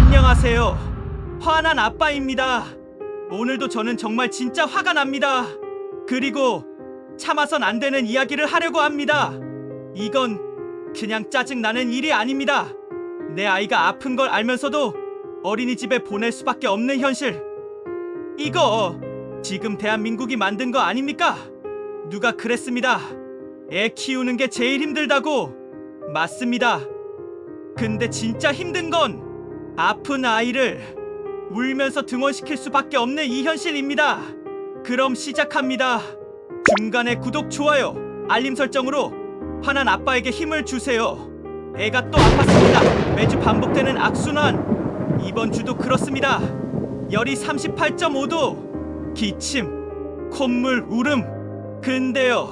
안녕하세요. 화난 아빠입니다. 오늘도 저는 정말 진짜 화가 납니다. 그리고 참아선 안 되는 이야기를 하려고 합니다. 이건 그냥 짜증나는 일이 아닙니다. 내 아이가 아픈 걸 알면서도 어린이집에 보낼 수밖에 없는 현실. 이거 지금 대한민국이 만든 거 아닙니까? 누가 그랬습니다. 애 키우는 게 제일 힘들다고. 맞습니다. 근데 진짜 힘든 건 아픈 아이를 울면서 등원시킬 수밖에 없는 이 현실입니다. 그럼 시작합니다. 중간에 구독, 좋아요, 알림 설정으로 화난 아빠에게 힘을 주세요. 애가 또 아팠습니다. 매주 반복되는 악순환. 이번 주도 그렇습니다. 열이 38.5도, 기침, 콧물, 울음. 근데요,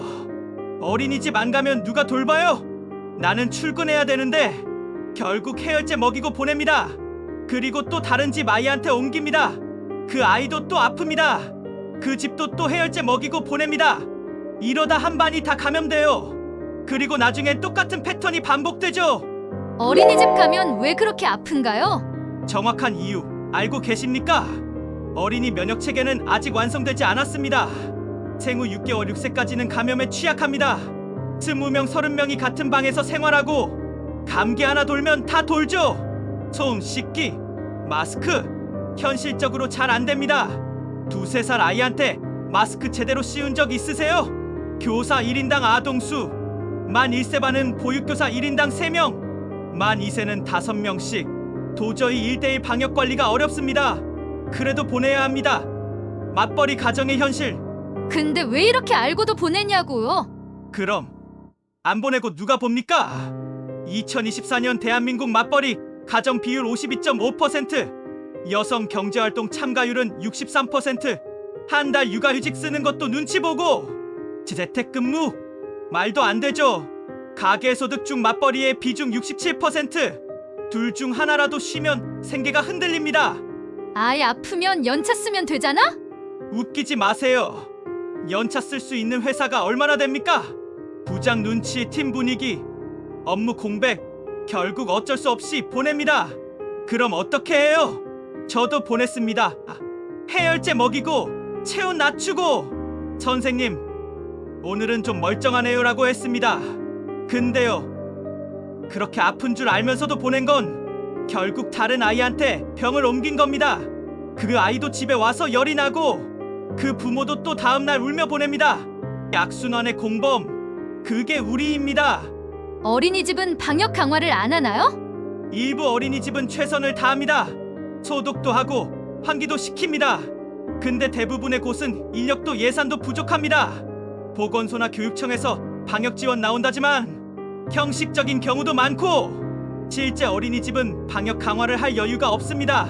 어린이집 안 가면 누가 돌봐요? 나는 출근해야 되는데 결국 해열제 먹이고 보냅니다. 그리고 또 다른 집 아이한테 옮깁니다. 그 아이도 또 아픕니다. 그 집도 또 해열제 먹이고 보냅니다. 이러다 한 반이 다 감염돼요. 그리고 나중에 똑같은 패턴이 반복되죠. 어린이집 가면 왜 그렇게 아픈가요? 정확한 이유 알고 계십니까? 어린이 면역 체계는 아직 완성되지 않았습니다. 생후 6개월 6세까지는 감염에 취약합니다. 20명 30명이 같은 방에서 생활하고 감기 하나 돌면 다 돌죠. 손 씻기, 마스크 현실적으로 잘 안 됩니다. 2~3살 아이한테 마스크 제대로 씌운 적 있으세요? 교사 1인당 아동수 만 1세반은 보육교사 1인당 3명, 만 2세는 5명씩. 도저히 1대1 방역관리가 어렵습니다. 그래도 보내야 합니다. 맞벌이 가정의 현실. 근데 왜 이렇게 알고도 보내냐고요? 그럼 안 보내고 누가 봅니까? 2024년 대한민국 맞벌이 가정 비율 52.5%, 여성 경제활동 참가율은 63%, 한 달 육아휴직 쓰는 것도 눈치 보고, 재택근무? 말도 안 되죠. 가계소득 중 맞벌이의 비중 67%, 둘 중 하나라도 쉬면 생계가 흔들립니다. 아이 아프면 연차 쓰면 되잖아? 웃기지 마세요. 연차 쓸 수 있는 회사가 얼마나 됩니까? 부장 눈치, 팀 분위기, 업무 공백, 결국 어쩔 수 없이 보냅니다. 그럼 어떻게 해요? 저도 보냈습니다. 해열제 먹이고 체온 낮추고. 선생님, 오늘은 좀 멀쩡하네요 라고 했습니다. 근데요, 그렇게 아픈 줄 알면서도 보낸 건 결국 다른 아이한테 병을 옮긴 겁니다. 그 아이도 집에 와서 열이 나고 그 부모도 또 다음날 울며 보냅니다. 악순환의 공범, 그게 우리입니다. 어린이집은 방역 강화를 안 하나요? 일부 어린이집은 최선을 다합니다. 소독도 하고 환기도 시킵니다. 근데 대부분의 곳은 인력도 예산도 부족합니다. 보건소나 교육청에서 방역 지원 나온다지만 형식적인 경우도 많고, 실제 어린이집은 방역 강화를 할 여유가 없습니다.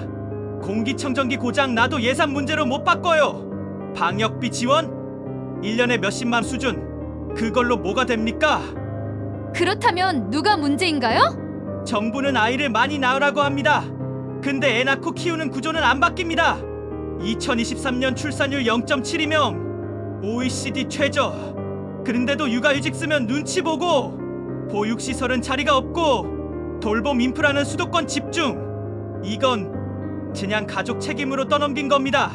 공기청정기 고장 나도 예산 문제로 못 바꿔요. 방역비 지원? 1년에 몇십만 수준. 그걸로 뭐가 됩니까? 그렇다면 누가 문제인가요? 정부는 아이를 많이 낳으라고 합니다. 근데 애 낳고 키우는 구조는 안 바뀝니다. 2023년 출산율 0.72명, OECD 최저. 그런데도 육아휴직 쓰면 눈치 보고, 보육시설은 자리가 없고, 돌봄 인프라는 수도권 집중. 이건 그냥 가족 책임으로 떠넘긴 겁니다.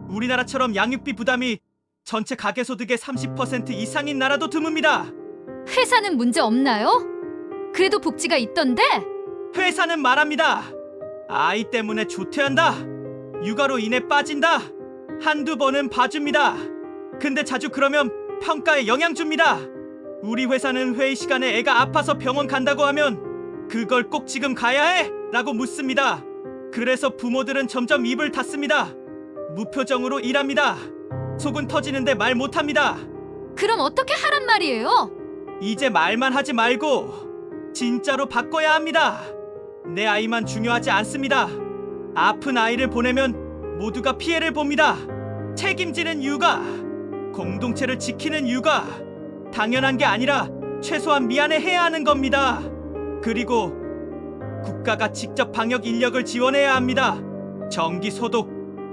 우리나라처럼 양육비 부담이 전체 가계소득의 30% 이상인 나라도 드뭅니다. 회사는 문제 없나요? 그래도 복지가 있던데? 회사는 말합니다. 아이 때문에 조퇴한다, 육아로 인해 빠진다, 한두 번은 봐줍니다. 근데 자주 그러면 평가에 영향 줍니다. 우리 회사는 회의 시간에 애가 아파서 병원 간다고 하면 그걸 꼭 지금 가야 해? 라고 묻습니다. 그래서 부모들은 점점 입을 닫습니다. 무표정으로 일합니다. 속은 터지는데 말 못합니다. 그럼 어떻게 하란 말이에요? 이제 말만 하지 말고 진짜로 바꿔야 합니다. 내 아이만 중요하지 않습니다. 아픈 아이를 보내면 모두가 피해를 봅니다. 책임지는 육아, 공동체를 지키는 육아, 당연한 게 아니라 최소한 미안해해야 하는 겁니다. 그리고 국가가 직접 방역 인력을 지원해야 합니다. 전기 소독,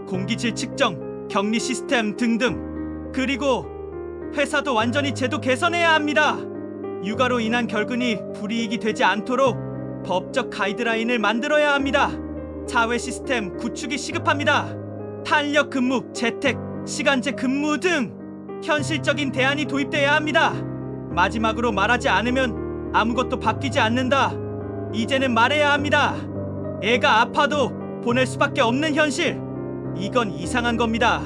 공기질 측정, 격리 시스템 등등. 그리고 회사도 완전히 제도 개선해야 합니다. 육아로 인한 결근이 불이익이 되지 않도록 법적 가이드라인을 만들어야 합니다. 사회 시스템 구축이 시급합니다. 탄력 근무, 재택, 시간제 근무 등 현실적인 대안이 도입돼야 합니다. 마지막으로 말하지 않으면 아무것도 바뀌지 않는다. 이제는 말해야 합니다. 애가 아파도 보낼 수밖에 없는 현실. 이건 이상한 겁니다.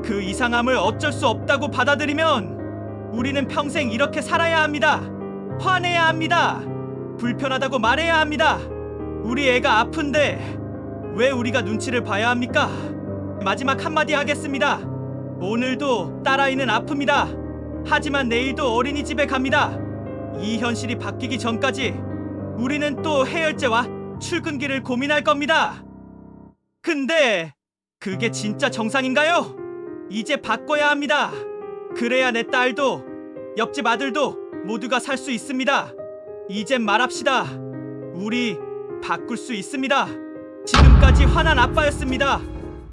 그 이상함을 어쩔 수 없다고 받아들이면 우리는 평생 이렇게 살아야 합니다. 화내야 합니다. 불편하다고 말해야 합니다. 우리 애가 아픈데 왜 우리가 눈치를 봐야 합니까? 마지막 한마디 하겠습니다. 오늘도 딸아이는 아픕니다. 하지만 내일도 어린이집에 갑니다. 이 현실이 바뀌기 전까지 우리는 또 해열제와 출근길을 고민할 겁니다. 근데 그게 진짜 정상인가요? 이제 바꿔야 합니다. 그래야 내 딸도 옆집 아들도 모두가 살 수 있습니다. 이젠 말합시다. 우리 바꿀 수 있습니다. 지금까지 화난 아빠였습니다.